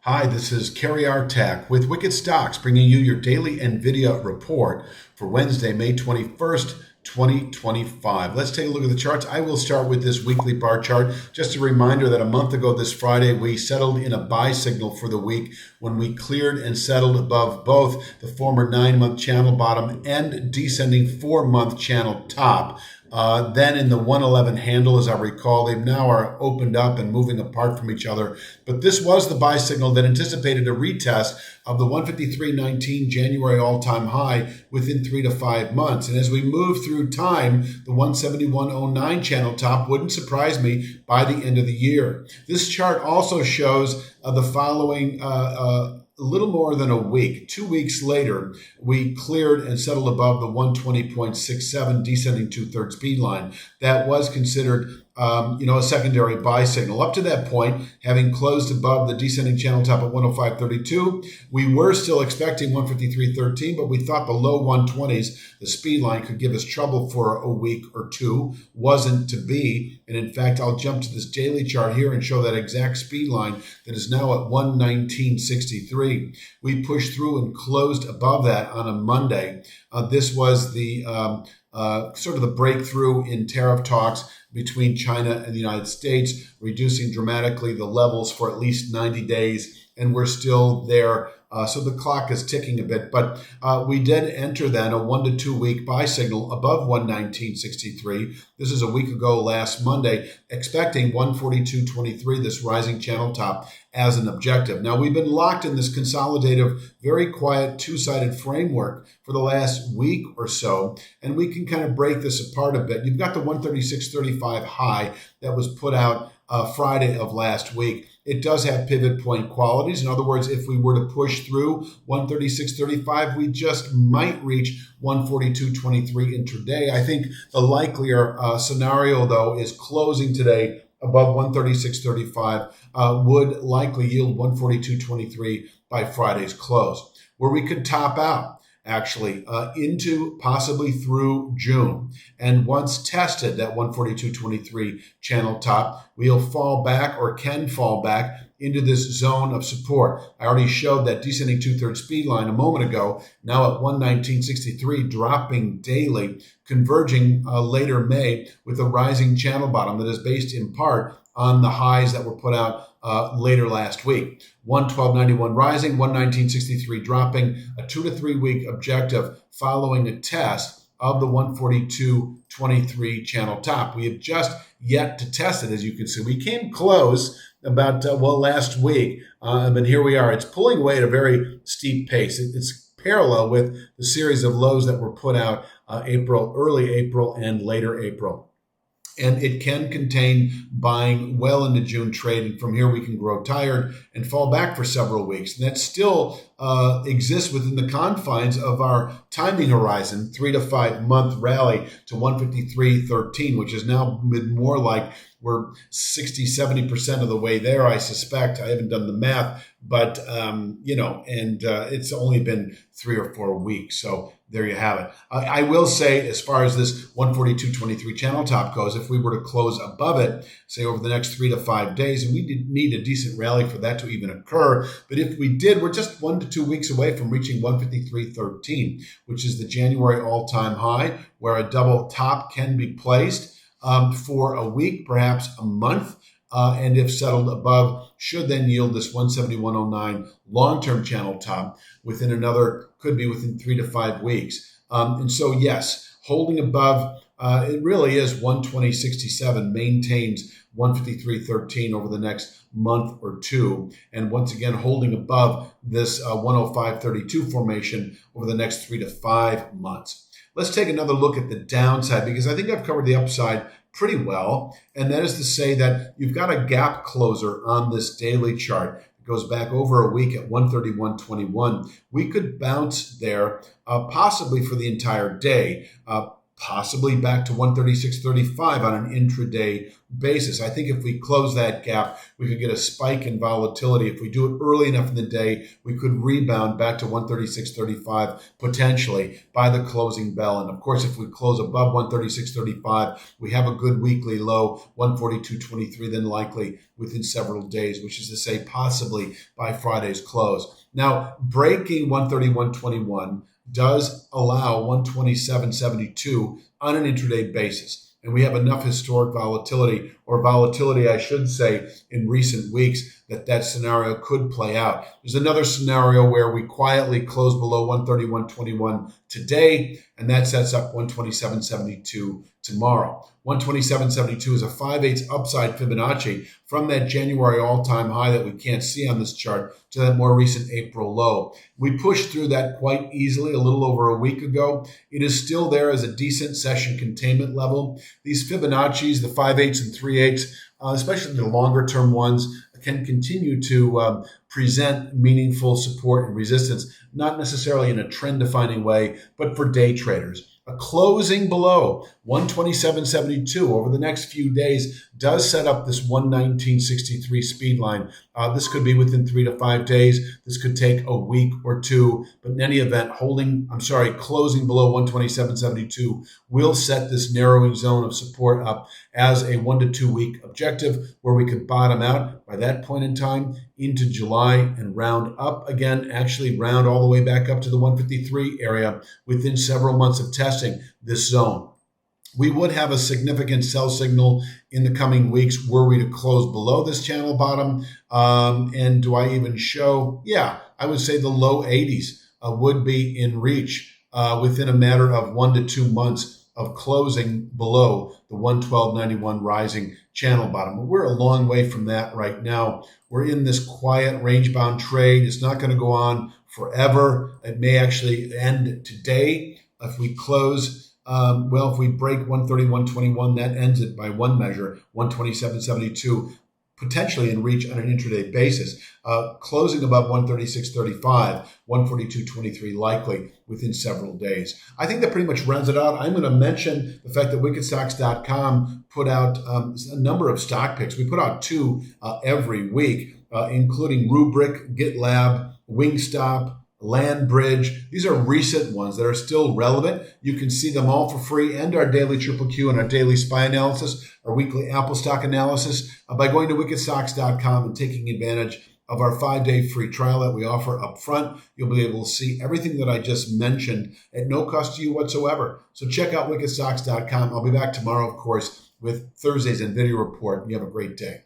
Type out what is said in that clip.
Hi, this is Kerry Artak with Wicked Stocks, bringing you your daily NVIDIA report for Wednesday, May 21st, 2025. Let's take a look at the charts. I will start with this weekly bar chart. Just a reminder that a month ago this Friday, we settled in a buy signal for the week when we cleared and settled above both the former 9-month channel bottom and descending 4-month channel top. Then in the 111 handle, as I recall, they now are opened up and moving apart from each other. But this was the buy signal that anticipated a retest of the 153.19 January all-time high within 3 to 5 months. And as we move through time, the 171.09 channel top wouldn't surprise me by the end of the year. This chart also shows the following a little more than a week, 2 weeks later, we cleared and settled above the 120.67 descending two-thirds speed line. That was considered a secondary buy signal. Up to that point, having closed above the descending channel top at 105.32, we were still expecting 153.13, but we thought the low 120s, the speed line, could give us trouble for a week or two. Wasn't to be. And in fact, I'll jump to this daily chart here and show that exact speed line that is now at 119.63. We pushed through and closed above that on a Monday. This was the sort of the breakthrough in tariff talks between China and the United States, reducing dramatically the levels for at least 90 days, and we're still there. So the clock is ticking a bit, but we did enter then a 1 to 2 week buy signal above 119.63. This is a week ago last Monday, expecting 142.23, this rising channel top, as an objective. Now, we've been locked in this consolidative, very quiet two-sided framework for the last week or so, and we can kind of break this apart a bit. You've got the 136.35 high that was put out Friday of last week. It does have pivot point qualities. In other words, if we were to push through 136.35, we just might reach 142.23 intraday. I think the likelier scenario, though, is closing today above 136.35 would likely yield 142.23 by Friday's close, where we could top out actually into possibly through June. And once tested that 142.23 channel top, we'll fall back or can fall back into this zone of support. I already showed that descending two-thirds speed line a moment ago, now at 119.63, dropping daily, converging later May with a rising channel bottom that is based in part on the highs that were put out later last week. 112.91 rising, 119.63 dropping, a 2 to 3 week objective following a test of the 142.23 channel top. We have just yet to test it, as you can see. We came close about, last week, but here we are. It's pulling away at a very steep pace. It's parallel with the series of lows that were put out early April and later April. And it can contain buying well into June trade. And from here, we can grow tired and fall back for several weeks. And that still exists within the confines of our timing horizon, 3 to 5 month rally to 153.13, which is now more like we're 60-70% of the way there, I suspect. I haven't done the math, but, it's only been 3 or 4 weeks. So there you have it. I will say, as far as this 142.23 channel top goes, if we were to close above it, say over the next 3 to 5 days, and we need a decent rally for that to even occur, but if we did, we're just 1 to 2 weeks away from reaching 153.13, which is the January all-time high, where a double top can be placed for a week, perhaps a month, and if settled above, should then yield this 171.09 long-term channel top could be within 3 to 5 weeks. And so, yes, holding above, it really is 120.67, maintains 153.13 over the next month or two. And once again, holding above this 105.32 formation over the next 3 to 5 months. Let's take another look at the downside, because I think I've covered the upside pretty well. And that is to say that you've got a gap closer on this daily chart. It goes back over a week at 131.21. We could bounce there possibly for the entire day, possibly back to 136.35 on an intraday basis. I think if we close that gap, we could get a spike in volatility. If we do it early enough in the day, we could rebound back to 136.35 potentially by the closing bell. And of course, if we close above 136.35, we have a good weekly low, 142.23, then likely within several days, which is to say possibly by Friday's close. Now, breaking 131.21 does allow 127.72 on an intraday basis. And we have enough historic volatility, or volatility, I should say, in recent weeks that scenario could play out. There's another scenario where we quietly close below 131.21 today, and that sets up 127.72 tomorrow. 127.72 is a 5/8 upside Fibonacci from that January all-time high that we can't see on this chart to that more recent April low. We pushed through that quite easily a little over a week ago. It is still there as a decent session containment level. These Fibonaccis, the 5/8 and 3/8, especially the longer-term ones, can continue to present meaningful support and resistance, not necessarily in a trend-defining way, but for day traders. A closing below 127.72 over the next few days does set up this 119.63 speed line. This could be within 3 to 5 days. This could take a week or two. But in any event, closing below 127.72 will set this narrowing zone of support up as a 1 to 2 week objective where we could bottom out by that point in time into July and round up again, actually round all the way back up to the 153 area within several months of testing this zone. We would have a significant sell signal in the coming weeks were we to close below this channel bottom. And do I even show? Yeah, I would say the low 80s would be in reach within a matter of 1 to 2 months of closing below the 112.91 rising channel bottom. But we're a long way from that right now. We're in this quiet range-bound trade. It's not going to go on forever. It may actually end today. If we close, if we break 131.21, that ends it by one measure, 127.72, potentially in reach on an intraday basis. Closing above 136.35, 142.23 likely within several days. I think that pretty much rounds it out. I'm going to mention the fact that wickedstocks.com put out a number of stock picks. We put out 2 every week, including Rubrik, GitLab, Wingstop, LandBridge. These are recent ones that are still relevant. You can see them all for free, and our daily Triple Q and our daily SPY analysis, our weekly Apple stock analysis, by going to wickedstocks.com and taking advantage of our 5-day free trial that we offer up front. You'll be able to see everything that I just mentioned at no cost to you whatsoever. So check out wickedstocks.com. I'll be back tomorrow, of course, with Thursday's NVIDIA report. You have a great day.